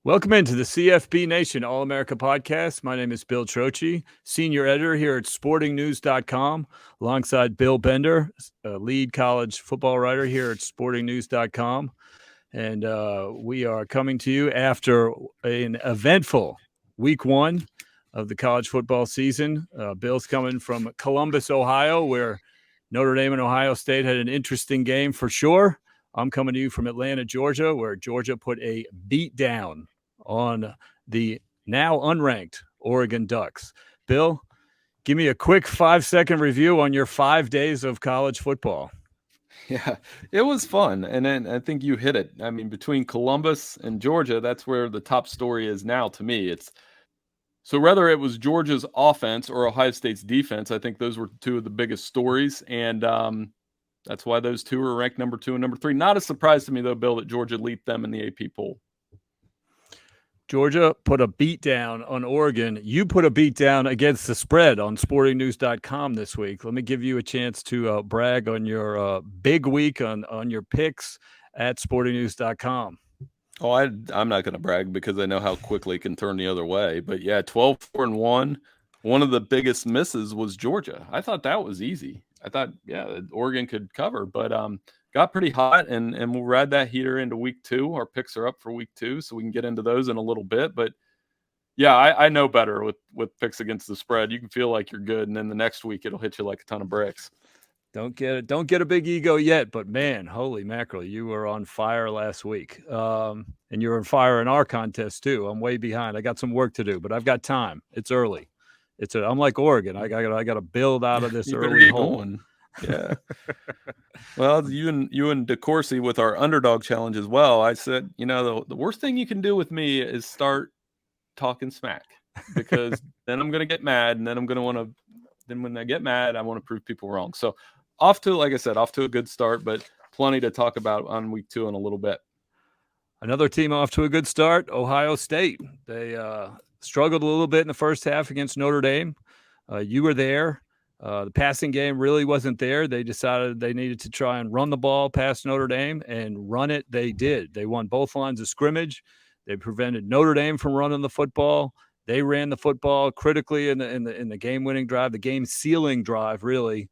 Welcome into the CFB Nation All-America podcast. My name is Bill Trocchi, senior editor here at sportingnews.com, alongside Bill Bender, lead college football writer here at sportingnews.com. And we are coming to you after an eventful week one of the college football season. Bill's coming from Columbus, Ohio, where Notre Dame and Ohio State had an interesting game for sure. I'm coming to you from Atlanta, Georgia, where Georgia put a beat down on the now unranked Oregon Ducks. Bill, give me a quick 5-second review on your 5 days of college football. Yeah, it was fun. And then I think you hit it. I mean, between Columbus and Georgia, that's where the top story is now to me. So whether it was Georgia's offense or Ohio State's defense, I think those were two of the biggest stories. And that's why those two are ranked number 2 and number 3. Not a surprise to me, though, Bill, that Georgia leaped them in the AP poll. Georgia put a beat down on Oregon. You put a beat down against the spread on sportingnews.com this week. Let me give you a chance to brag on your big week on your picks at sportingnews.com. Oh, I'm not going to brag because I know how quickly it can turn the other way. But yeah, 12-4-1. One of the biggest misses was Georgia. I thought that was easy. I thought, yeah, Oregon could cover, but got pretty hot, and we'll ride that heater into week 2. Our picks are up for week 2, so we can get into those in a little bit. But yeah, I know better with picks against the spread. You can feel like you're good, and then the next week it'll hit you like a ton of bricks. Don't get a big ego yet, but man, holy mackerel, you were on fire last week, and you're on fire in our contest too. I'm way behind. I got some work to do, but I've got time. It's early. I'm like Oregon. I got to build out of this early hole. Yeah. Well, you and DeCourcy with our underdog challenge as well. I said, the worst thing you can do with me is start talking smack, because then I'm going to get mad, and then I'm going to want to. Then when I get mad, I want to prove people wrong. So off to a good start, but plenty to talk about on week 2 in a little bit. Another team off to a good start, Ohio State. They struggled a little bit in the first half against Notre Dame. You were there. The passing game really wasn't there. They decided they needed to try and run the ball past Notre Dame, and run it they did. They won both lines of scrimmage. They prevented Notre Dame from running the football. They ran the football critically in the game-winning drive, the game-sealing drive, really,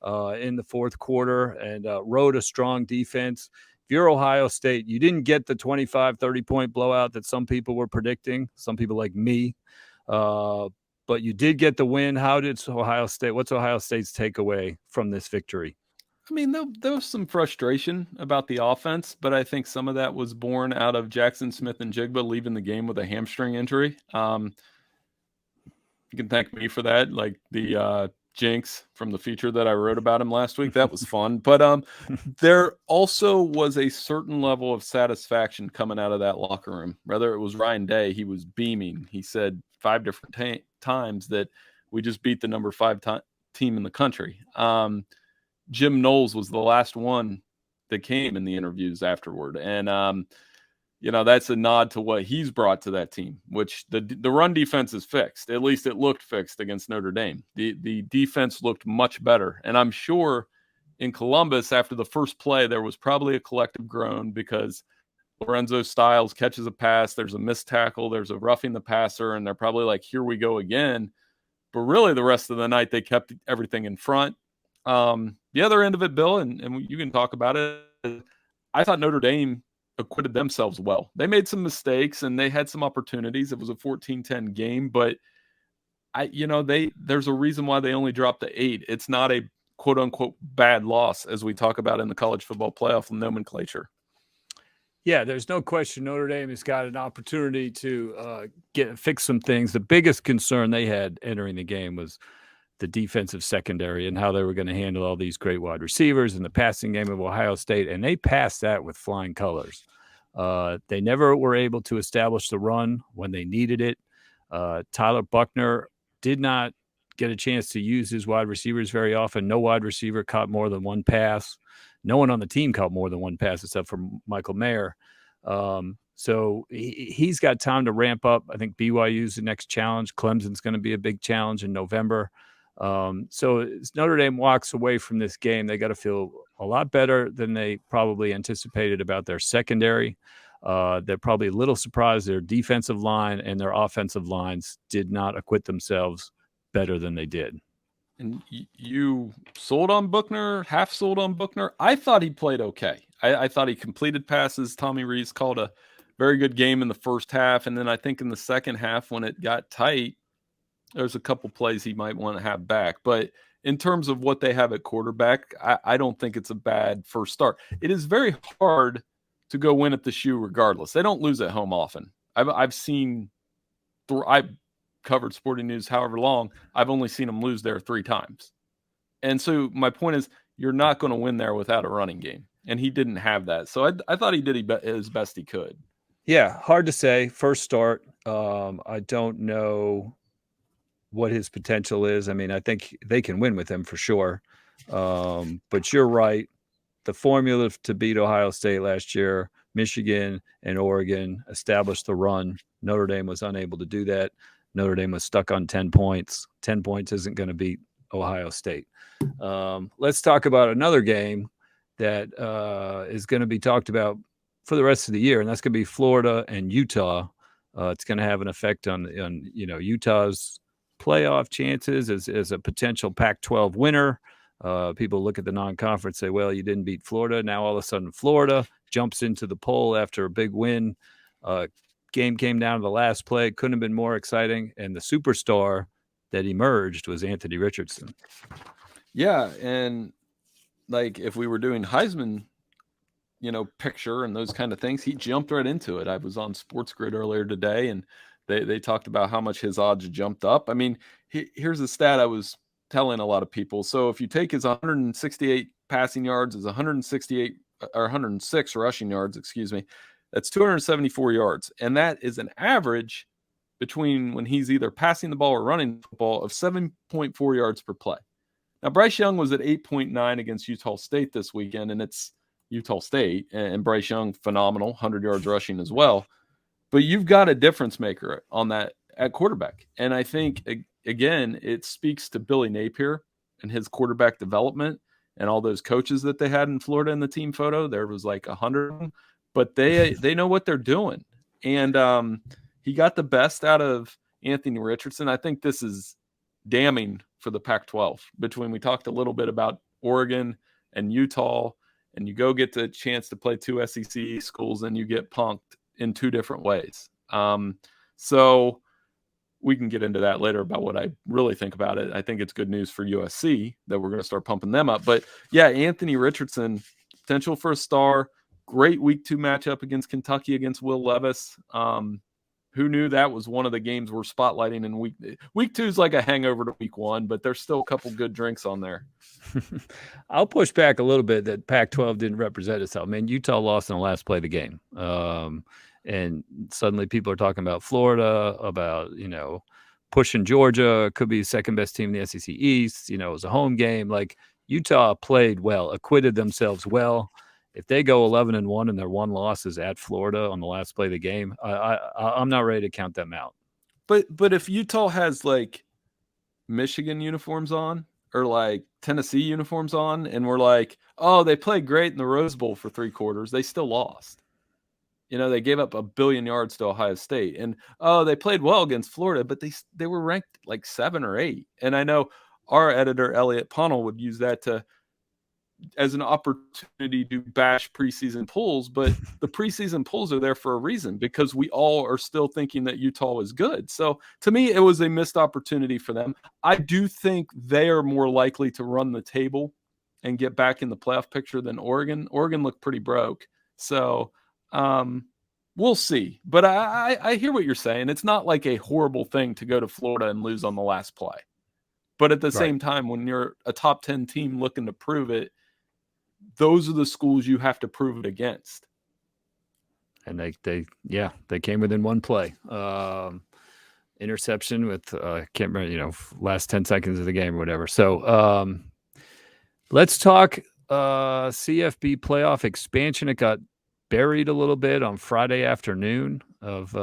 in the fourth quarter, and rode a strong defense. If you're Ohio State, you didn't get the 25, 30-point blowout that some people were predicting, some people like me, but you did get the win. What's Ohio State's takeaway from this victory? I mean, there was some frustration about the offense, but I think some of that was born out of Jackson Smith-Njigba leaving the game with a hamstring injury. You can thank me for that, like the jinx from the feature that I wrote about him last week. That was fun. But there also was a certain level of satisfaction coming out of that locker room. Whether it was Ryan Day, he was beaming. He said 5 different times that we just beat the number 5 team in the country. Jim Knowles was the last one that came in the interviews afterward. And, that's a nod to what he's brought to that team, which the run defense is fixed. At least it looked fixed against Notre Dame. The defense looked much better. And I'm sure in Columbus, after the first play, there was probably a collective groan because Lorenzo Styles catches a pass. There's a missed tackle. There's a roughing the passer. And they're probably like, here we go again. But really the rest of the night, they kept everything in front. The other end of it, Bill, and you can talk about it, I thought Notre Dame acquitted themselves well. They made some mistakes and they had some opportunities. It was a 14-10 game, but there's a reason why they only dropped to 8. It's not a quote unquote bad loss, as we talk about in the college football playoff nomenclature. Yeah, there's no question Notre Dame has got an opportunity to fix some things. The biggest concern they had entering the game was the defensive secondary and how they were going to handle all these great wide receivers in the passing game of Ohio State. And they passed that with flying colors. They never were able to establish the run when they needed it. Tyler Buchner did not get a chance to use his wide receivers very often. No wide receiver caught more than one pass. No one on the team caught more than one pass except for Michael Mayer. So he's got time to ramp up. I think BYU's the next challenge. Clemson's going to be a big challenge in November. So as Notre Dame walks away from this game, they got to feel a lot better than they probably anticipated about their secondary. They're probably a little surprised their defensive line and their offensive lines did not acquit themselves better than they did. And you sold on Buchner, half sold on Buchner. I thought he played okay. I thought he completed passes. Tommy Rees called a very good game in the first half. And then I think in the second half, when it got tight, there's a couple plays he might want to have back. But in terms of what they have at quarterback, I don't think it's a bad first start. It is very hard to go win at the shoe regardless. They don't lose at home often. I've seen I covered Sporting News however long. I've only seen them lose there 3 times. And so my point is, you're not going to win there without a running game. And he didn't have that. So I thought he did as best he could. Yeah, hard to say. First start. I don't know what his potential is. I mean, I think they can win with him for sure. But you're right. The formula to beat Ohio State last year, Michigan and Oregon established the run. Notre Dame was unable to do that. Notre Dame was stuck on 10 points. 10 points isn't going to beat Ohio State. Let's talk about another game that is going to be talked about for the rest of the year, and that's going to be Florida and Utah. It's going to have an effect on Utah's playoff chances as a potential Pac-12 winner. People look at the non-conference, say, well, you didn't beat Florida. Now all of a sudden Florida jumps into the poll after a big win. Game came down to the last play. Couldn't have been more exciting. And the superstar that emerged was Anthony Richardson. Yeah, and like if we were doing Heisman, picture and those kind of things, he jumped right into it. I was on Sports Grid earlier today, and they talked about how much his odds jumped up. I mean, here's the stat I was telling a lot of people. So if you take his 168 passing yards, his 168 or 106 rushing yards, excuse me, that's 274 yards. And that is an average between when he's either passing the ball or running the football of 7.4 yards per play. Now, Bryce Young was at 8.9 against Utah State this weekend, and it's Utah State, and Bryce Young, phenomenal, 100 yards rushing as well. But you've got a difference maker on that at quarterback. And I think, again, it speaks to Billy Napier and his quarterback development and all those coaches that they had in Florida in the team photo. There was like 100 of them, but they know what they're doing. And he got the best out of Anthony Richardson. I think this is damning for the Pac-12. We talked a little bit about Oregon and Utah, and you go get the chance to play 2 SEC schools and you get punked in 2 different ways. So we can get into that later about what I really think about it. I think it's good news for USC that we're going to start pumping them up. But yeah, Anthony Richardson, potential for a star, great week 2 matchup against Kentucky against Will Levis. Who knew that was one of the games we're spotlighting in week 2 is like a hangover to week 1, but there's still a couple good drinks on there. I'll push back a little bit that Pac-12 didn't represent itself. I mean, Utah lost in the last play of the game. And suddenly people are talking about Florida, about, pushing Georgia, could be the second best team in the SEC East. It was a home game. Like, Utah played well, acquitted themselves well. If they go 11-1 and their one loss is at Florida on the last play of the game, I'm not ready to count them out. But if Utah has like Michigan uniforms on or like Tennessee uniforms on, and we're like, oh, they played great in the Rose Bowl for 3 quarters, they still lost. They gave up 1 billion yards to Ohio State, and they played well against Florida, but they were ranked like 7 or 8. And I know our editor Elliot Ponnell would use that as an opportunity to bash preseason polls, but the preseason polls are there for a reason, because we all are still thinking that Utah is good. So to me, it was a missed opportunity for them. I do think they are more likely to run the table and get back in the playoff picture than Oregon. Oregon looked pretty broke. So we'll see. But I hear what you're saying. It's not like a horrible thing to go to Florida and lose on the last play. But at the same time, when you're a top 10 team looking to prove it, those are the schools you have to prove it against. And they came within 1 play. Interception with can't remember, last 10 seconds of the game or whatever. So let's talk CFB playoff expansion. It got buried a little bit on Friday afternoon of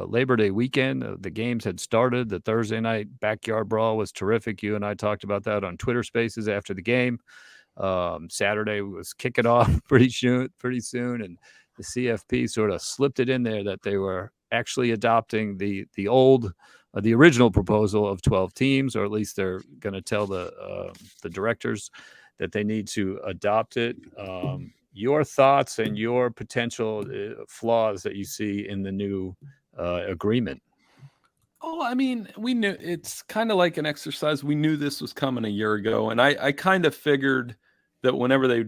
Labor Day weekend. The games had started. The Thursday night backyard brawl was terrific. You and I talked about that on Twitter Spaces after the game. Saturday was kicking off pretty soon, and the CFP sort of slipped it in there that they were actually adopting the original proposal of 12 teams, or at least they're going to tell the directors that they need to adopt it. Your thoughts and your potential flaws that you see in the new agreement? Oh, I mean, we knew it's kind of like an exercise. We knew this was coming a year ago, and I kind of figured that whenever they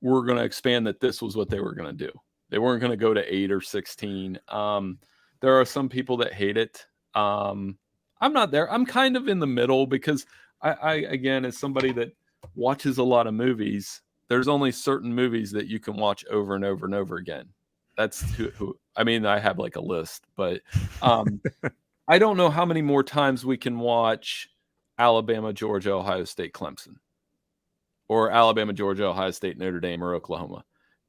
we're going to expand, that this was what they were going to do. They weren't going to go to 8 or 16. There are some people that hate it. I'm not there. I'm kind of in the middle because I again, as somebody that watches a lot of movies, there's only certain movies that you can watch over and over and over again. That's who I mean, I have like a list, but I don't know how many more times we can watch Alabama, Georgia, Ohio State, Clemson, or Alabama, Georgia, Ohio State, Notre Dame, or Oklahoma.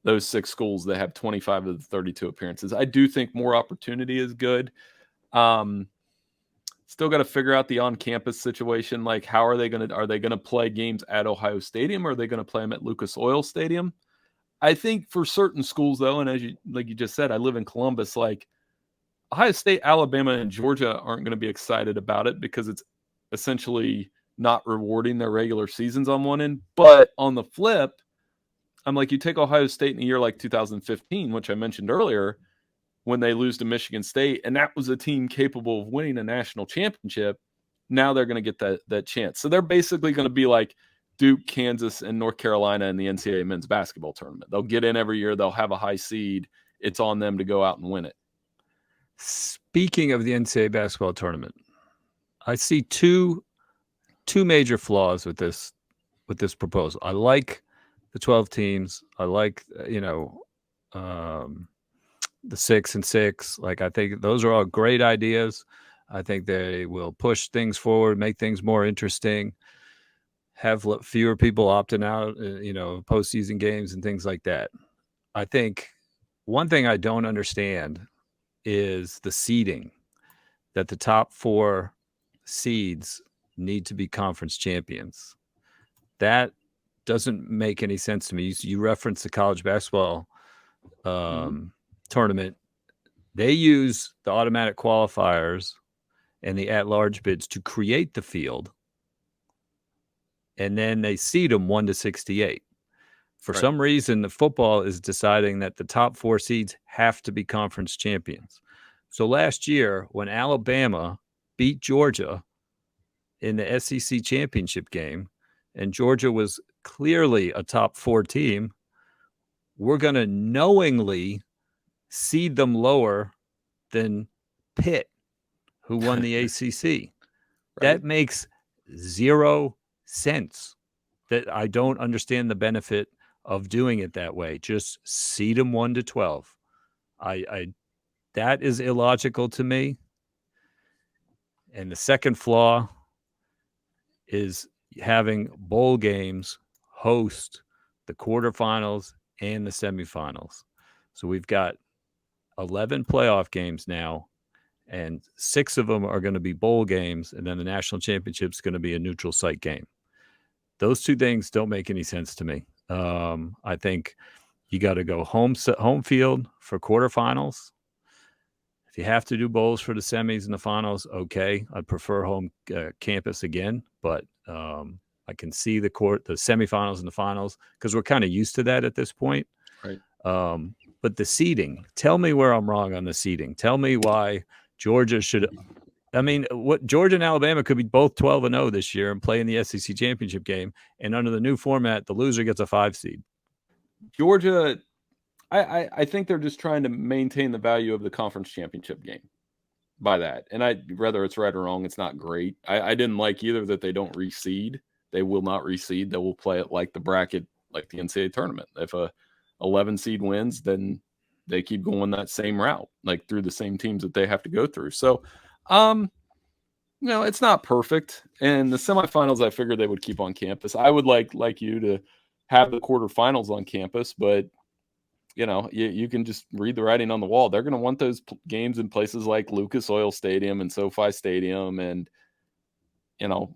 Those 6 schools that have 25 of the 32 appearances. I do think more opportunity is good. Still got to figure out the on-campus situation. Like, how are they going to play games at Ohio Stadium, or are they going to play them at Lucas Oil Stadium? I think for certain schools, though, and as you just said, I live in Columbus, like Ohio State, Alabama, and Georgia aren't going to be excited about it because it's essentially not rewarding their regular seasons on one end. But on the flip, I'm like, you take Ohio State in a year like 2015, which I mentioned earlier, when they lose to Michigan State, and that was a team capable of winning a national championship. Now they're going to get that chance. So they're basically going to be like Duke, Kansas, and North Carolina in the NCAA men's basketball tournament. They'll get in every year. They'll have a high seed. It's on them to go out and win it. Speaking of the NCAA basketball tournament, I see two major flaws with this proposal. I like the 12 teams. I like the 6 and 6. Like, I think those are all great ideas. I think they will push things forward, make things more interesting, have fewer people opting out, postseason games and things like that. I think one thing I don't understand is the seeding, that the top 4 seeds need to be conference champions. That doesn't make any sense to me. You referenced the college basketball tournament. They use the automatic qualifiers and the at-large bids to create the field, and then they seed them 1 to 68. For some reason, the football is deciding that the top 4 seeds have to be conference champions. So last year, when Alabama beat Georgia in the SEC championship game, and Georgia was clearly a top 4 team, we're going to knowingly seed them lower than Pitt, who won the ACC. That makes 0 sense. That I don't understand the benefit of doing it that way. Just seed them 1 to 12. That is illogical to me. And the second flaw is having bowl games host the quarterfinals and the semifinals. So we've got 11 playoff games now, and 6 of them are going to be bowl games, and then the national championship is going to be a neutral site game. Those 2 things don't make any sense to me. I think you got to go home field for quarterfinals. If you have to do bowls for the semis and the finals, okay. I'd prefer home campus again, but I can see the semifinals and the finals because we're kind of used to that at this point. Right. But the seeding, tell me where I'm wrong on the seeding. Tell me why Georgia should. I mean, what Georgia and Alabama could be both 12-0 this year and play in the SEC championship game. And under the new format, the loser gets a 5 seed. Georgia, I think they're just trying to maintain the value of the conference championship game by that. And whether it's right or wrong, it's not great. I didn't like either that they don't reseed. They will not reseed. They will play it like the bracket, like the NCAA tournament. If a 11 seed wins, then they keep going that same route, like through the same teams that they have to go through. So, it's not perfect. And the semifinals, I figured they would keep on campus. I would like you to have the quarterfinals on campus, but you can just read the writing on the wall. They're going to want those games in places like Lucas Oil Stadium and SoFi Stadium. And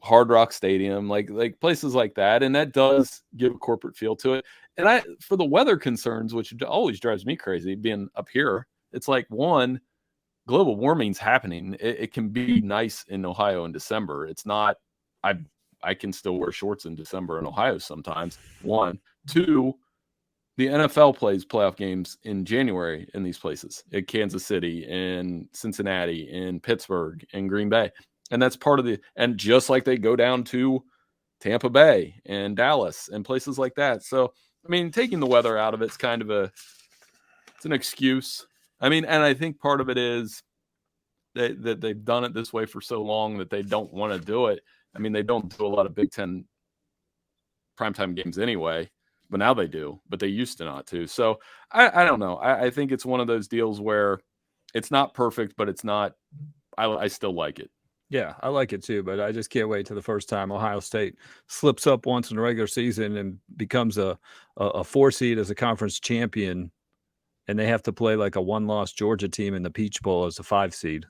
Hard Rock Stadium, like places like that. And that does give a corporate feel to it. And for the weather concerns, which always drives me crazy being up here, it's like, one, global warming's happening. It can be nice in Ohio in December. It's not, I can still wear shorts in December in Ohio sometimes. One, two, the NFL plays playoff games in January in these places, in Kansas City, in Cincinnati, in Pittsburgh, in Green Bay. And that's part of and just like they go down to Tampa Bay and Dallas and places like that. So, I mean, taking the weather out of it's kind of it's an excuse. I mean, and I think part of it is that they've done it this way for so long that they don't want to do it. I mean, they don't do a lot of Big Ten primetime games anyway, but now they do, but they used to not to. So I don't know. I think it's one of those deals where it's not perfect, but it's not, I still like it. Yeah, I like it too, but I just can't wait till the first time Ohio State slips up once in the regular season and becomes a 4 seed as a conference champion, and they have to play like a 1-loss Georgia team in the Peach Bowl as a 5 seed.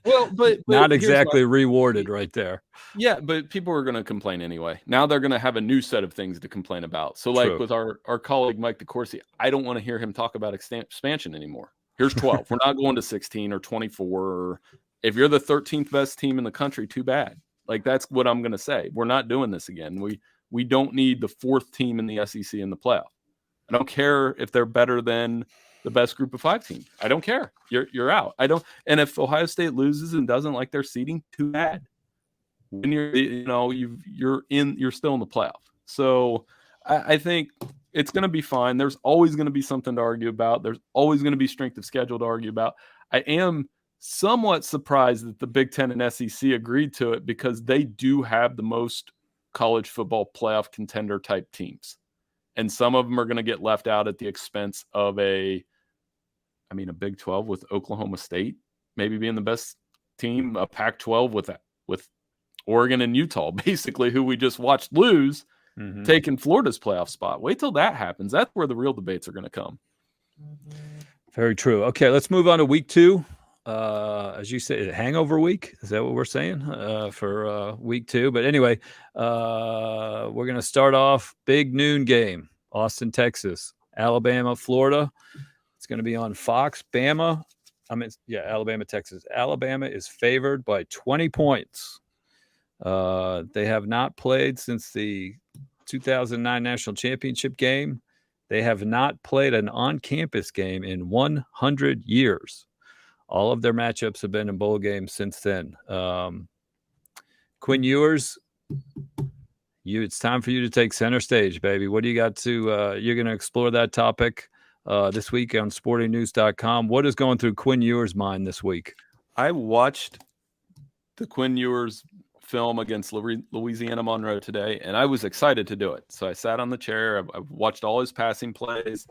Well, but not exactly rewarded right there. Yeah, but people are going to complain anyway. Now they're going to have a new set of things to complain about. So, like, with our colleague Mike DeCourcy, I don't want to hear him talk about expansion anymore. Here's 12. We're not going to 16 or 24. Or if you're the 13th best team in the country, too bad. Like, that's what I'm going to say. We're not doing this again. We don't need the 4th team in the SEC in the playoff. I don't care if they're better than the best group of 5 team. I don't care. You're out. I don't. And if Ohio State loses and doesn't like their seeding, too bad. When you're still in the playoff. So I think it's going to be fine. There's always going to be something to argue about. There's always going to be strength of schedule to argue about. I am somewhat surprised that the Big Ten and SEC agreed to it, because they do have the most college football playoff contender type teams. And some of them are going to get left out at the expense of a Big 12 with Oklahoma State maybe being the best team, a Pac-12 with Oregon and Utah, basically, who we just watched lose, taking Florida's playoff spot. Wait till that happens. That's where the real debates are going to come. Very true. Okay, let's move on to week 2. As you said, hangover week. Is that what we're saying for week 2? But anyway, we're going to start off big noon game, Austin, Texas, Alabama, Florida. It's going to be on Fox. Alabama, Texas. Alabama is favored by 20 points. They have not played since the 2009 national championship game. They have not played an on-campus game in 100 years. All of their matchups have been in bowl games since then. Quinn Ewers, it's time for you to take center stage, baby. What do you got to you're going to explore that topic this week on sportingnews.com. What is going through Quinn Ewers' mind this week? I watched the Quinn Ewers film against Louisiana Monroe today, and I was excited to do it. So I sat on the chair. I've watched all his passing plays,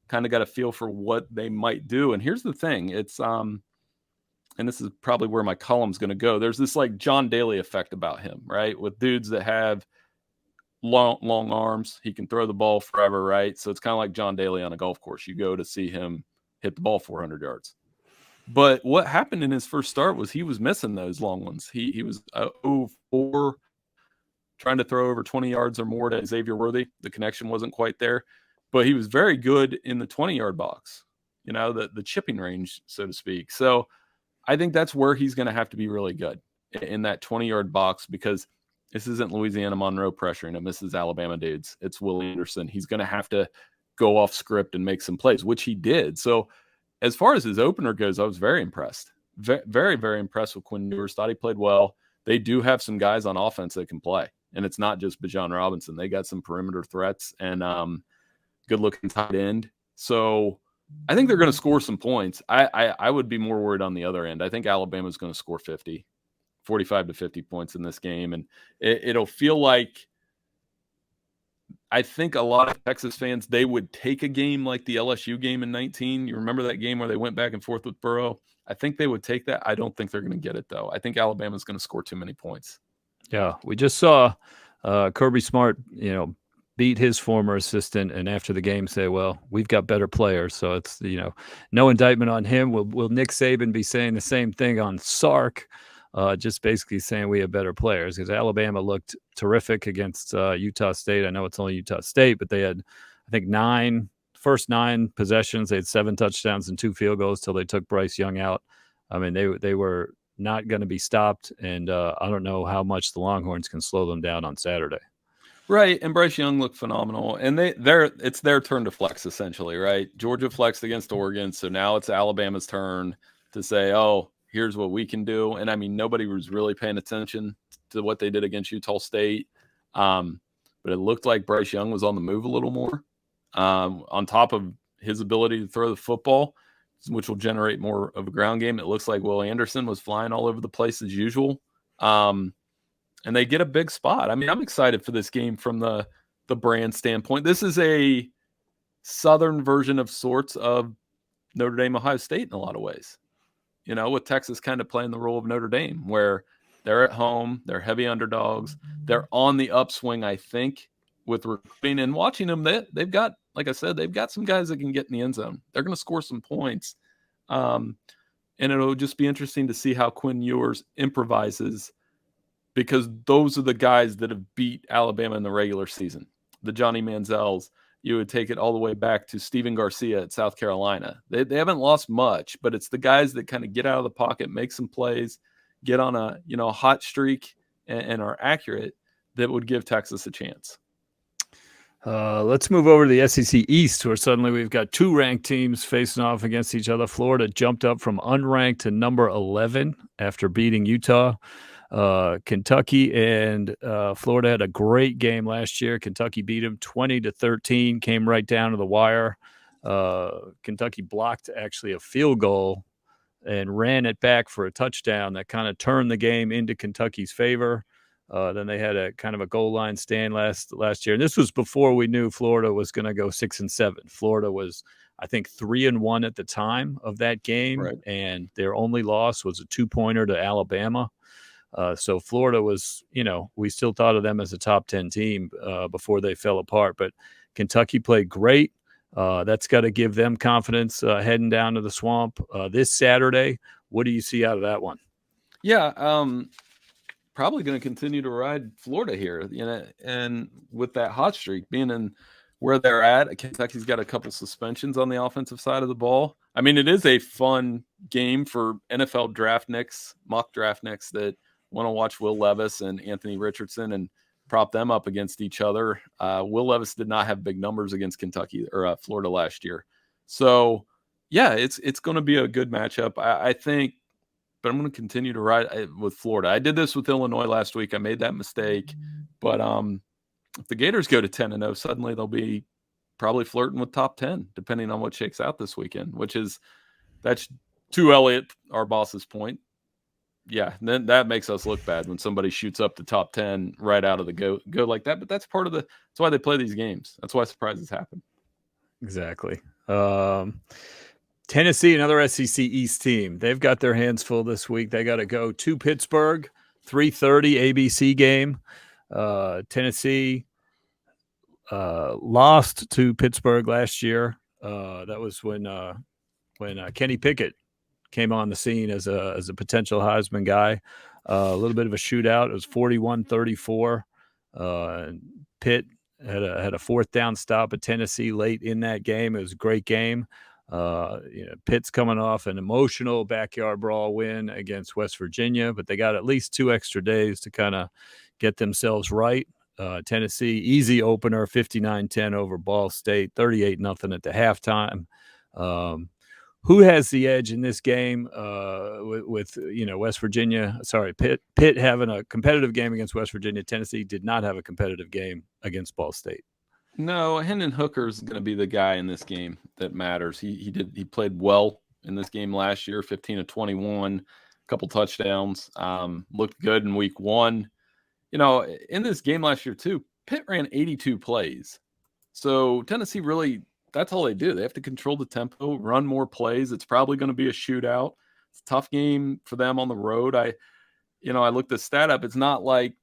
kind of got a feel for what they might do. And here's the thing. It's and this is probably where my column's going to go. There's this like John Daly effect about him, right? With dudes that have long arms. He can throw the ball forever, right? So it's kind of like John Daly on a golf course. You go to see him hit the ball 400 yards. But what happened in his first start was he was missing those long ones. He was 0-4, trying to throw over 20 yards or more to Xavier Worthy. The connection wasn't quite there. But he was very good in the 20-yard box, the chipping range, so to speak. So I think that's where he's going to have to be really good, in that 20-yard box, because this isn't Louisiana Monroe pressuring him. This is Alabama dudes. It's Will Anderson. He's going to have to go off script and make some plays, which he did. So as far as his opener goes, I was very impressed. Very, very impressed with Quinn Ewers. Thought he played well. They do have some guys on offense that can play, and it's not just Bijan Robinson. They got some perimeter threats and good-looking tight end. So I think they're going to score some points. I would be more worried on the other end. I think Alabama's going to score 45 to 50 points in this game, and it'll feel like, I think a lot of Texas fans, they would take a game like the LSU game in 19. You remember that game where they went back and forth with Burrow? I think they would take that. I don't think they're going to get it, though. I think Alabama's going to score too many points. Yeah, we just saw Kirby Smart, beat his former assistant, and after the game say, well, we've got better players. So it's, no indictment on him. Will Nick Saban be saying the same thing on Sark? just basically saying we have better players, because Alabama looked terrific against Utah State. I know it's only Utah State, but they had, I think, first 9 possessions. They had 7 touchdowns and 2 field goals till they took Bryce Young out. I mean, they were not going to be stopped, and I don't know how much the Longhorns can slow them down on Saturday. Right, and Bryce Young looked phenomenal, and it's their turn to flex essentially, right? Georgia flexed against Oregon, so now it's Alabama's turn to say, "Oh, here's what we can do." And I mean, nobody was really paying attention to what they did against Utah State, but it looked like Bryce Young was on the move a little more, on top of his ability to throw the football, which will generate more of a ground game. It looks like Will Anderson was flying all over the place as usual. And they get a big spot. I mean, I'm excited for this game from the brand standpoint. This is a Southern version of sorts of Notre Dame, Ohio State in a lot of ways. You know, with Texas kind of playing the role of Notre Dame, where they're at home, they're heavy underdogs, they're on the upswing, I think, with recruiting. And watching them, they've got, like I said, they've got some guys that can get in the end zone. They're going to score some points. And it'll just be interesting to see how Quinn Ewers improvises, because those are the guys that have beat Alabama in the regular season. The Johnny Manziels, you would take it all the way back to Stephen Garcia at South Carolina. They haven't lost much, but it's the guys that kind of get out of the pocket, make some plays, get on a hot streak, and are accurate, that would give Texas a chance. Let's move over to the SEC East, where suddenly we've got 2 ranked teams facing off against each other. Florida jumped up from unranked to number 11 after beating Utah. Kentucky and Florida had a great game last year. Kentucky beat them 20-13, came right down to the wire. Kentucky blocked actually a field goal and ran it back for a touchdown that kind of turned the game into Kentucky's favor. Then they had a kind of a goal line stand last year. And this was before we knew Florida was going to go 6-7. Florida was, I think, 3-1 at the time of that game. Right. And their only loss was a 2-pointer to Alabama. So Florida was, we still thought of them as a top 10 team before they fell apart. But Kentucky played great. That's got to give them confidence heading down to the Swamp this Saturday. What do you see out of that one? Yeah, probably going to continue to ride Florida here, and with that hot streak being in where they're at. Kentucky's got a couple suspensions on the offensive side of the ball. I mean, it is a fun game for NFL draft nicks, mock draft nicks that want to watch Will Levis and Anthony Richardson and prop them up against each other. Will Levis did not have big numbers against Kentucky or Florida last year. So, yeah, it's going to be a good matchup, I think, but I'm going to continue to ride with Florida. I did this with Illinois last week. I made that mistake, but if the Gators go to 10-0, suddenly they'll be probably flirting with top 10, depending on what shakes out this weekend, that's to Elliott, our boss's point. Yeah, then that makes us look bad when somebody shoots up the top 10 right out of the go like that. But that's part of that's why they play these games. That's why surprises happen. Exactly. Tennessee, another SEC East team. They've got their hands full this week. They got to go to Pittsburgh, 3:30 ABC game. Tennessee lost to Pittsburgh last year. That was when Kenny Pickett came on the scene as a potential Heisman guy. A little bit of a shootout. It was 41-34. Pitt had a 4th down stop at Tennessee late in that game. It was a great game. Pitt's coming off an emotional backyard brawl win against West Virginia, but they got at least 2 extra days to kind of get themselves right. Tennessee, easy opener, 59-10 over Ball State, 38-0 at the halftime. Who has the edge in this game with West Virginia? Sorry, Pitt having a competitive game against West Virginia. Tennessee did not have a competitive game against Ball State. No, Hendon Hooker is going to be the guy in this game that matters. He played well in this game last year, 15-21, a couple touchdowns. Looked good in week 1. In this game last year too, Pitt ran 82 plays. So Tennessee really, that's all they do. They have to control the tempo, run more plays. It's probably going to be a shootout. It's a tough game for them on the road. I looked the stat up. It's not like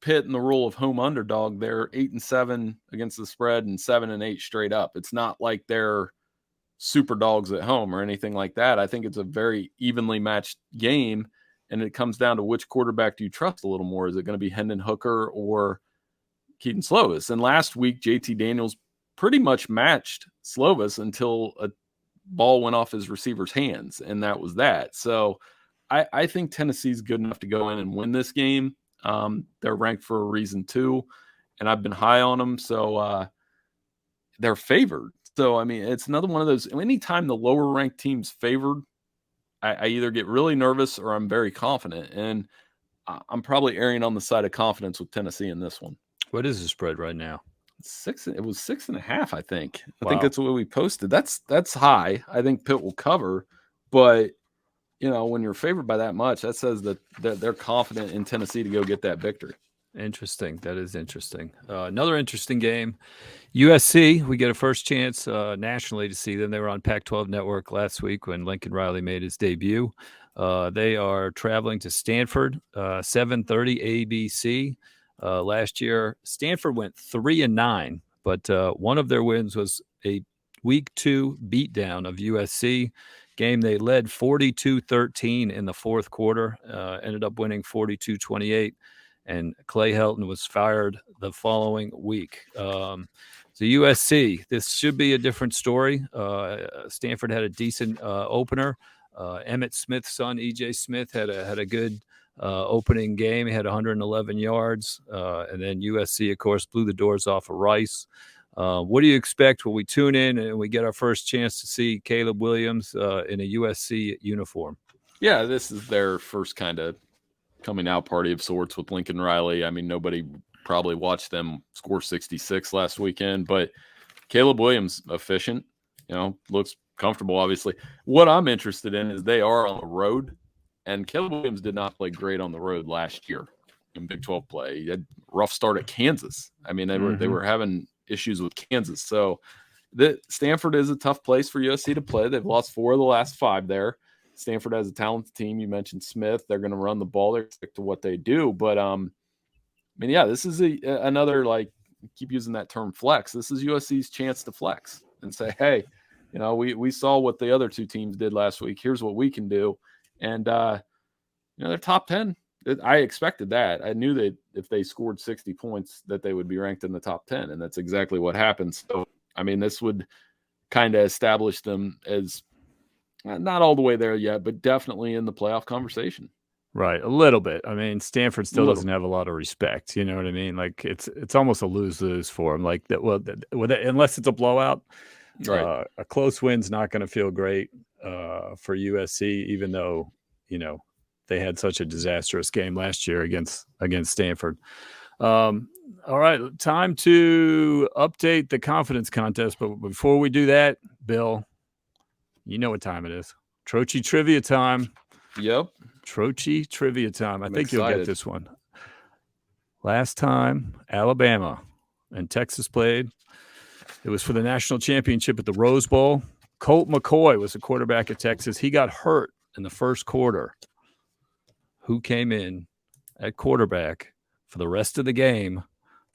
Pitt in the role of home underdog. They're 8-7 against the spread and 7-8 straight up. It's not like they're super dogs at home or anything like that. I think it's a very evenly matched game. And it comes down to which quarterback do you trust a little more? Is it going to be Hendon Hooker or Keaton Slovis? And last week, JT Daniels pretty much matched Slovis until a ball went off his receiver's hands, and that was that. So I think Tennessee's good enough to go in and win this game. They're ranked for a reason too, and I've been high on them, so they're favored. So, I mean, it's another one of those, anytime the lower-ranked team's favored, I either get really nervous or I'm very confident, and I'm probably erring on the side of confidence with Tennessee in this one. What is the spread right now? It was 6.5, I think. I Wow. think that's what we posted. That's high. I think Pitt will cover, but when you're favored by that much, that says that they're confident in Tennessee to go get that victory. Interesting. That is interesting. Another interesting game. USC, we get a first chance nationally to see them. They were on Pac-12 Network last week when Lincoln Riley made his debut. They are traveling to Stanford, 7:30 ABC. Last year, Stanford went 3-9, but one of their wins was a week 2 beatdown of USC. Game they led 42-13 in the fourth quarter, ended up winning 42-28, and Clay Helton was fired the following week. So USC, this should be a different story. Stanford had a decent opener. Emmitt Smith's son, E.J. Smith, had a good opening game. He had 111 yards, and then USC, of course, blew the doors off of Rice. What do you expect when we tune in and we get our first chance to see Caleb Williams in a USC uniform? Yeah, this is their first kind of coming out party of sorts with Lincoln Riley. I mean, nobody probably watched them score 66 last weekend, but Caleb Williams, efficient, looks comfortable, obviously. What I'm interested in is they are on the road, and Caleb Williams did not play great on the road last year in Big 12 play. He had a rough start at Kansas. I mean, they were having issues with Kansas. So Stanford is a tough place for USC to play. They've lost 4 of the last 5 there. Stanford has a talented team. You mentioned Smith. They're going to run the ball. They're stick to what they do. But, this is another, keep using that term flex. This is USC's chance to flex and say, hey, we saw what the other 2 teams did last week. Here's what we can do. And, they're top 10. I expected that. I knew that if they scored 60 points that they would be ranked in the top 10, and that's exactly what happened. So, this would kind of establish them as not all the way there yet, but definitely in the playoff conversation. Right, a little bit. I mean, Stanford still doesn't have a lot of respect. You know what I mean? Like it's almost a lose-lose for them. Like that. Well, unless it's a blowout, right? A close win's not going to feel great for USC, even though they had such a disastrous game last year against Stanford. All right, time to update the confidence contest. But before we do that, Bill, you know what time it is. Trocchi trivia time. Yep. Trocchi trivia time. I'm think excited. You'll get this one. Last time Alabama and Texas played, it was for the national championship at the Rose Bowl. Colt McCoy was the quarterback at Texas. He got hurt in the first quarter. Who came in at quarterback for the rest of the game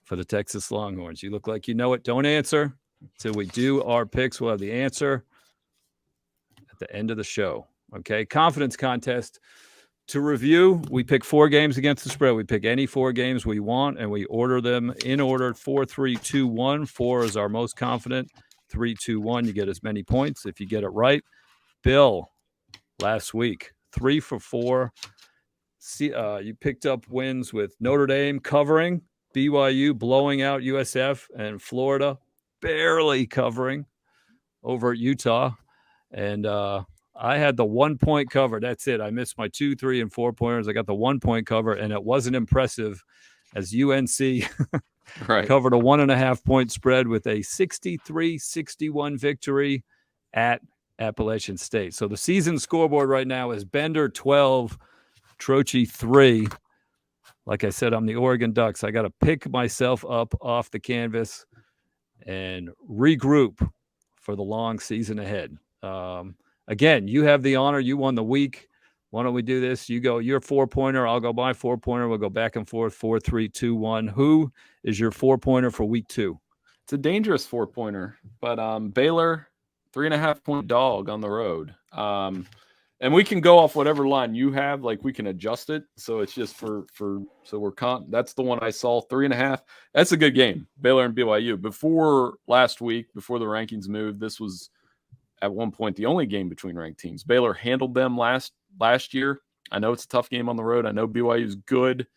for the Texas Longhorns? You look like you know it. Don't answer until we do our picks. We'll have the answer at the end of the show. Okay, confidence contest. To review, we pick 4 games against the spread. We pick any 4 games we want, and we order them in order 4, 3, 2, 1. 4 is our most confident. 3, 2, 1, you get as many points if you get it right. Bill, last week, 3 for 4. You picked up wins with Notre Dame covering, BYU blowing out USF, and Florida barely covering over at Utah. And I had the 1-point cover. That's it. I missed my 2, 3, and 4 pointers. I got the 1-point cover, and it wasn't impressive as UNC covered a 1.5-point spread with a 63-61 victory at Appalachian State. So the season scoreboard right now is Bender 12, Trocchi 3. Like I said, I'm the Oregon Ducks. I got to pick myself up off the canvas and regroup for the long season ahead. Again, you have the honor. You won the week. Why don't we do this? You go your 4-pointer. I'll go my 4-pointer. We'll go back and forth. 4, 3, 2, 1. Who is your 4-pointer for week 2? It's a dangerous 4-pointer, but Baylor, 3.5-point dog on the road. And we can go off whatever line you have. Like we can adjust it. So it's just that's the one I saw 3.5. That's a good game. Baylor and BYU. Before last week, before the rankings moved, this was at one point the only game between ranked teams. Baylor handled them last year. I know it's a tough game on the road. I know BYU is good,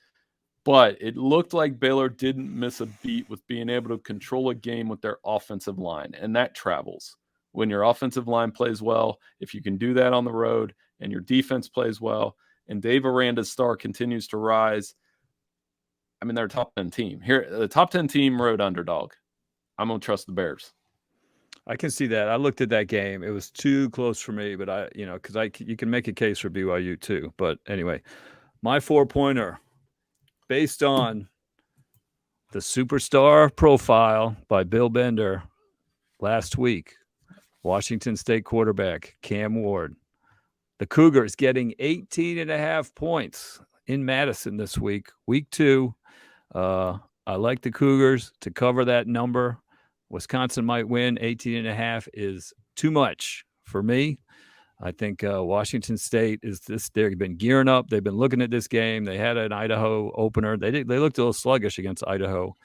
but it looked like Baylor didn't miss a beat with being able to control a game with their offensive line, and that travels. When your offensive line plays well, if you can do that on the road and your defense plays well, and Dave Aranda's star continues to rise, I mean, they're a top 10 team. Here, the top 10 team road underdog. I'm going to trust the Bears. I can see that. I looked at that game. It was too close for me, but you can make a case for BYU too. But anyway, my 4-pointer, based on the superstar profile by Bill Bender last week, Washington State quarterback Cam Ward. The Cougars getting 18.5 points in Madison this week, week 2. I like the Cougars to cover that number. Wisconsin might win. 18.5 is too much for me. I think Washington State they've been gearing up. They've been looking at this game. They had an Idaho opener. They looked a little sluggish against Idaho.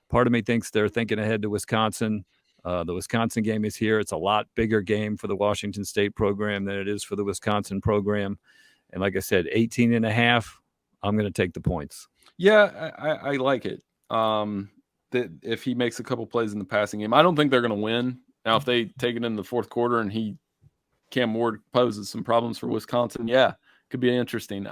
Part of me thinks they're thinking ahead to Wisconsin. The Wisconsin game is here. It's a lot bigger game for the Washington State program than it is for the Wisconsin program. And like I said, 18.5, I'm going to take the points. Yeah, I like it. That if he makes a couple plays in the passing game, I don't think they're going to win. Now, if they take it in the fourth quarter and Cam Ward poses some problems for Wisconsin, yeah, could be interesting.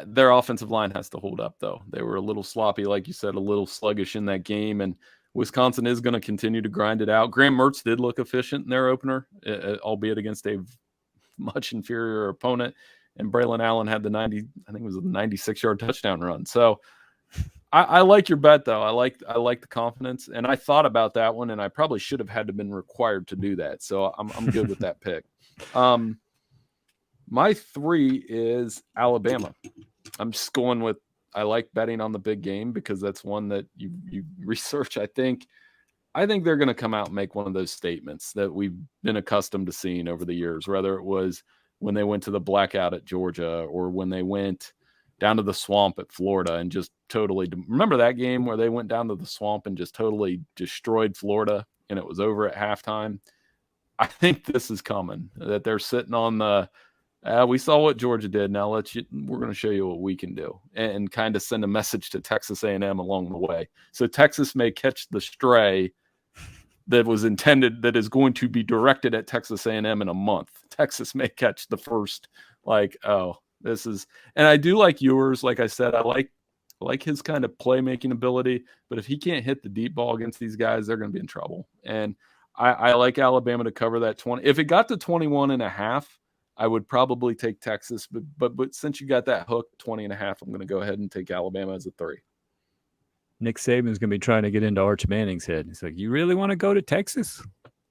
Their offensive line has to hold up, though. They were a little sloppy, like you said, a little sluggish in that game, and Wisconsin is going to continue to grind it out. Graham Mertz did look efficient in their opener, albeit against a much inferior opponent. And Braylon Allen had the 96-yard touchdown run. So I like your bet, though. I like the confidence, and I thought about that one, and I probably should have had to been required to do that. So I'm good with that pick. My 3 is Alabama. I'm just going with. I like betting on the big game because that's one that you research. I think they're going to come out and make one of those statements that we've been accustomed to seeing over the years, whether it was when they went to the blackout at Georgia or when they went down to the swamp at Florida and just totally remember that game where they went down to the swamp and just totally destroyed Florida and it was over at halftime. I think this is coming, that they're sitting on the, we saw what Georgia did. Now we're going to show you what we can do and kind of send a message to Texas A&M along the way. So Texas may catch the stray that is going to be directed at Texas A&M in a month. Texas may catch the first, this is, and I do like yours. Like I said, I like his kind of playmaking ability, but if he can't hit the deep ball against these guys, they're going to be in trouble. And I like Alabama to cover that 20. If it got to 21.5, I would probably take Texas, but since you got that hook 20.5, I'm going to go ahead and take Alabama as a 3. Nick Saban's going to be trying to get into Arch Manning's head. He's like, you really want to go to Texas?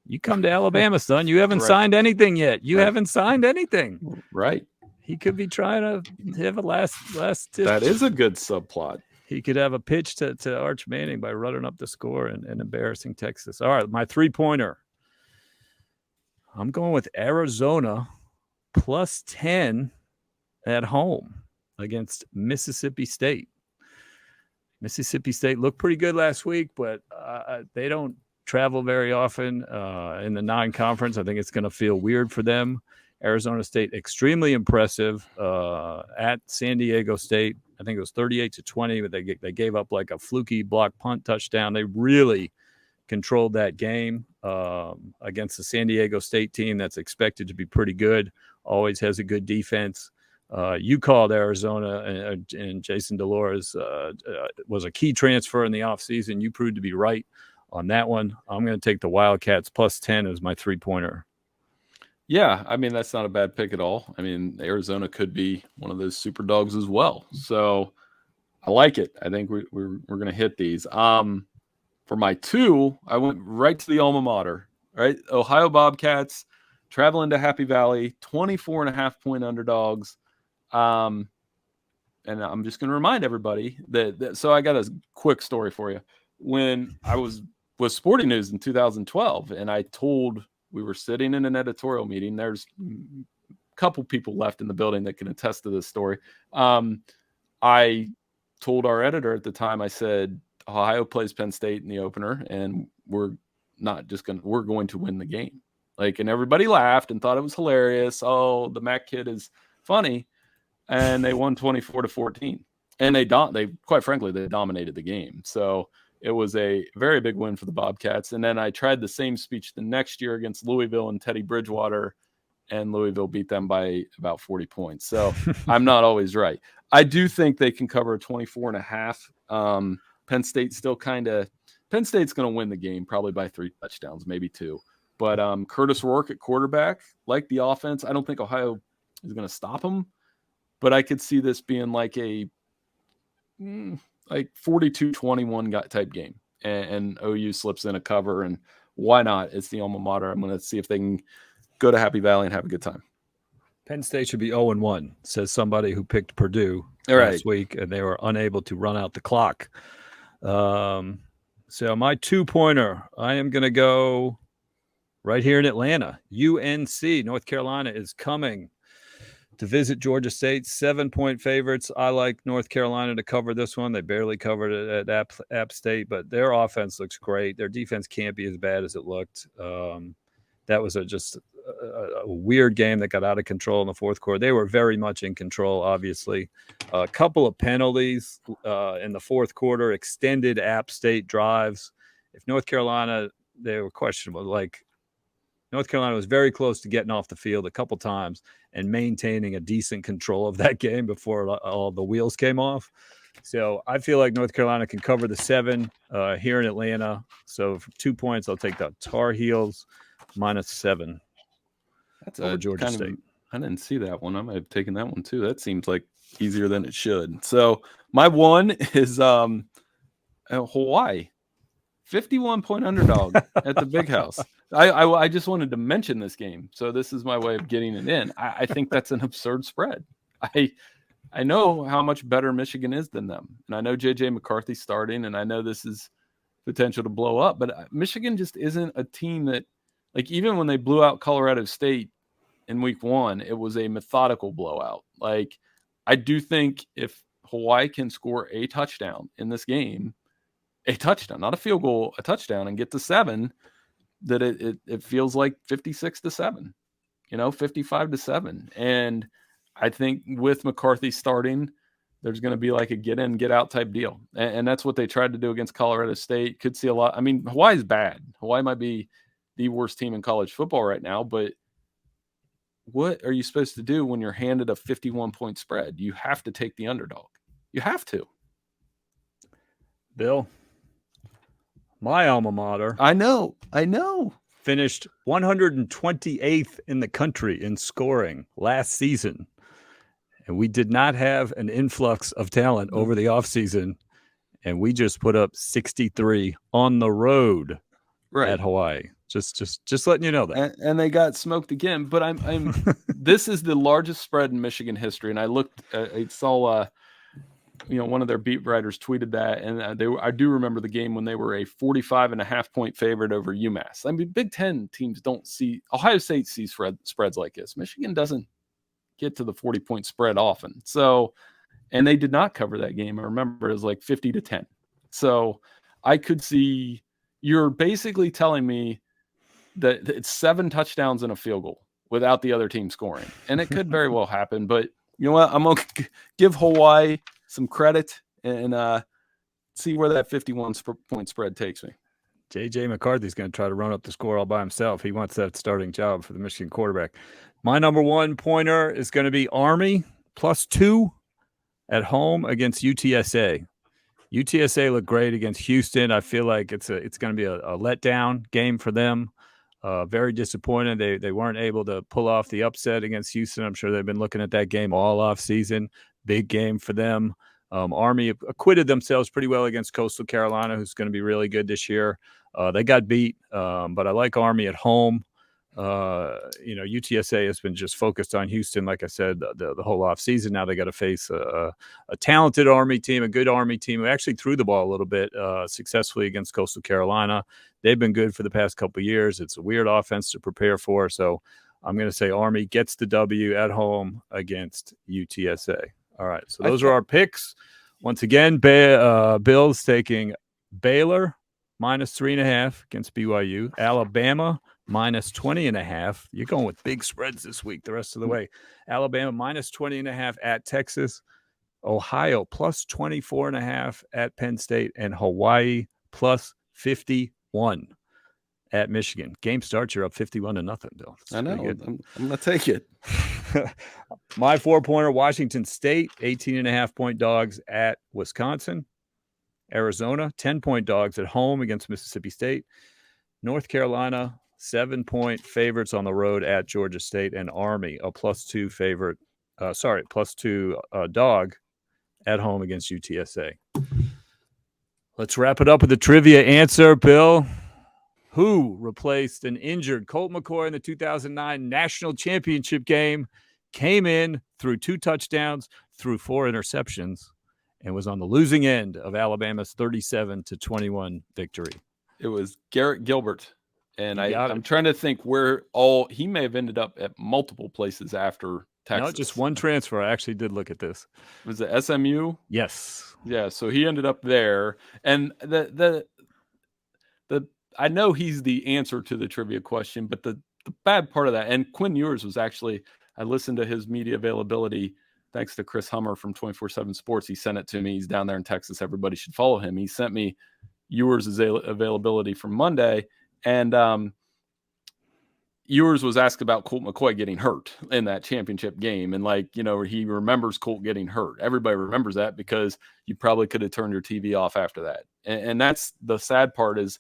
You come to Alabama, son. You haven't signed anything yet. You haven't signed anything. Right. He could be trying to have a last tip. That is a good subplot. He could have a pitch to Arch Manning by running up the score and embarrassing Texas. All right, my 3-pointer. I'm going with Arizona plus 10 at home against Mississippi State. Mississippi State looked pretty good last week, but they don't travel very often in the non-conference. I think it's going to feel weird for them. Arizona State, extremely impressive at San Diego State. I think it was 38-20, but they gave up like a fluky block punt touchdown. They really controlled that game against the San Diego State team that's expected to be pretty good, always has a good defense. You called Arizona, and Jason Delores was a key transfer in the offseason. You proved to be right on that one. I'm going to take the Wildcats plus 10 as my 3-pointer. Yeah, I mean, that's not a bad pick at all. I mean, Arizona could be one of those super dogs as well. So I like it. I think we're going to hit these. For my 2, I went right to the alma mater, right? Ohio Bobcats traveling to Happy Valley, 24.5-point underdogs. And I'm just going to remind everybody that so I got a quick story for you. When I was Sporting News in 2012, and we were sitting in an editorial meeting. There's couple people left in the building that can attest to this story. I told our editor at the time, I said, Ohio plays Penn State in the opener, and we're going to win the game. Like, and everybody laughed and thought it was hilarious. Oh, the Mac kid is funny. And they won 24-14. And they quite frankly, they dominated the game. So it was a very big win for the Bobcats. And then I tried the same speech the next year against Louisville and Teddy Bridgewater, and Louisville beat them by about 40 points. So I'm not always right. I do think they can cover 24.5. Penn State's going to win the game probably by 3 touchdowns, maybe 2. But Curtis Rourke at quarterback, like the offense, I don't think Ohio is going to stop him. But I could see this being like a 42-21 type game, and OU slips in a cover, and why not? It's the alma mater. I'm going to see if they can go to Happy Valley and have a good time. Penn State should be 0-1, says somebody who picked Purdue last week, and they were unable to run out the clock. So my 2-pointer, I am going to go right here in Atlanta. UNC, North Carolina, is coming to visit Georgia State. 7-point favorites. I like North Carolina to cover this one. They barely covered it at App State, but their offense looks great. Their defense can't be as bad as it looked. That was just a weird game that got out of control in the fourth quarter. They were very much in control, obviously. A couple of penalties in the fourth quarter, extended App State drives. If North Carolina, they were questionable. Like, North Carolina was very close to getting off the field a couple times and maintaining a decent control of that game before all the wheels came off. So I feel like North Carolina can cover the 7 here in Atlanta. So for 2 points, I'll take the Tar Heels -7. That's over Georgia State. I didn't see that one. I might have taken that one too. That seems like easier than it should. So my one is Hawaii, 51-point underdog at the Big House. I just wanted to mention this game, so this is my way of getting it in. I think that's an absurd spread. I know how much better Michigan is than them, and I know J.J. McCarthy's starting, and I know this is potential to blow up, but Michigan just isn't a team that, like, even when they blew out Colorado State in week 1, it was a methodical blowout. Like, I do think if Hawaii can score a touchdown in this game, a touchdown, not a field goal, a touchdown, and get to 7, that it feels like 56-7, 55-7. And I think with McCarthy starting, there's going to be like a get in, get out type deal. And that's what they tried to do against Colorado State. Could see a lot. I mean, Hawaii's bad. Hawaii might be the worst team in college football right now, but what are you supposed to do when you're handed a 51-point spread? You have to take the underdog. You have to. Bill, my alma mater. I know. Finished 128th in the country in scoring last season. And we did not have an influx of talent over the offseason. And we just put up 63 on the road at Hawaii. Just letting you know that. And they got smoked again. But I'm this is the largest spread in Michigan history. And I looked, I saw one of their beat writers tweeted that, and I do remember the game when they were a 45.5-point favorite over UMass. I mean, Big Ten teams don't see, Ohio State sees spreads like this. Michigan doesn't get to the 40-point spread often. So, and they did not cover that game. I remember it was like 50-10. So I could see, you're basically telling me that it's 7 touchdowns and a field goal without the other team scoring. And it could very well happen, but you know what? I'm going to give Hawaii some credit and see where that 51-point spread takes me. J.J. McCarthy's going to try to run up the score all by himself. He wants that starting job for the Michigan quarterback. My number 1 pointer is going to be Army +2 at home against UTSA. UTSA looked great against Houston. I feel like it's going to be a letdown game for them. Very disappointed. They weren't able to pull off the upset against Houston. I'm sure they've been looking at that game all off season. Big game for them. Army acquitted themselves pretty well against Coastal Carolina, who's going to be really good this year. They got beat, but I like Army at home. UTSA has been just focused on Houston, like I said, the whole offseason. Now they got to face a talented Army team, a good Army team who actually threw the ball a little bit successfully against Coastal Carolina. They've been good for the past couple of years. It's a weird offense to prepare for. So I'm going to say Army gets the W at home against UTSA. All right, so those are our picks. Once again, Bill's taking Baylor -3.5 against BYU. Alabama -20.5. You're going with big spreads this week the rest of the way. Alabama -20.5 at Texas. Ohio +24.5 at Penn State. And Hawaii +51 at Michigan. Game starts, you're up 51-0, Bill. I know. I'm going to take it. My 4-pointer, Washington State, 18.5-point dogs at Wisconsin. Arizona, 10-point dogs at home against Mississippi State. North Carolina, 7-point favorites on the road at Georgia State. And Army, a +2 favorite, +2 dog at home against UTSA. Let's wrap it up with the trivia answer, Bill. Who replaced an injured Colt McCoy in the 2009 National Championship game, came in, threw 2 touchdowns, threw 4 interceptions, and was on the losing end of Alabama's 37-21 victory? It was Garrett Gilbert. And I'm trying to think where he may have ended up at multiple places after Texas. No, just one transfer. I actually did look at this. Was it SMU? Yes. Yeah, so he ended up there. And the I know he's the answer to the trivia question, but the bad part of that, and Quinn Ewers was actually, I listened to his media availability thanks to Chris Hummer from 24/7 Sports. He sent it to me. He's down there in Texas. Everybody should follow him. He sent me Ewers' availability from Monday, and Ewers was asked about Colt McCoy getting hurt in that championship game. And he remembers Colt getting hurt. Everybody remembers that because you probably could have turned your TV off after that. And that's the sad part is,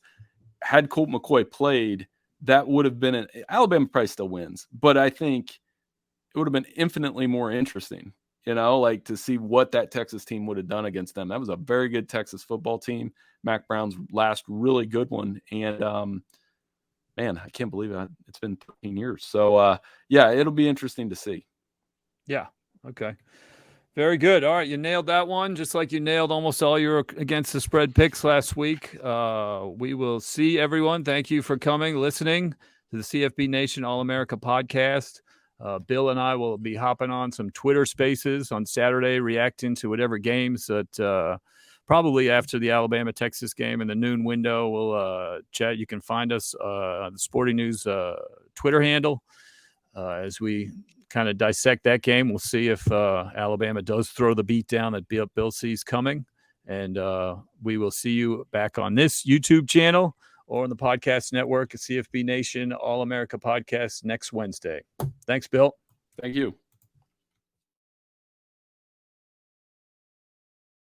had Colt McCoy played, that would have been Alabama probably still wins, but I think it would have been infinitely more interesting, to see what that Texas team would have done against them. That was a very good Texas football team. Mac Brown's last really good one. And, man, I can't believe it. It's been 13 years. So, yeah, it'll be interesting to see. Yeah. Okay. Very good. All right. You nailed that one, just like you nailed almost all your against the spread picks last week. We will see everyone. Thank you for coming, listening to the CFB Nation All-America podcast. Bill and I will be hopping on some Twitter spaces on Saturday, reacting to whatever games that probably after the Alabama-Texas game in the noon window. We'll chat. You can find us on the Sporting News Twitter handle as we kind of dissect that game. We'll see if Alabama does throw the beat down that Bill sees coming. And we will see you back on this YouTube channel or on the podcast network at CFB Nation All-America Podcast next Wednesday. Thanks, Bill. Thank you.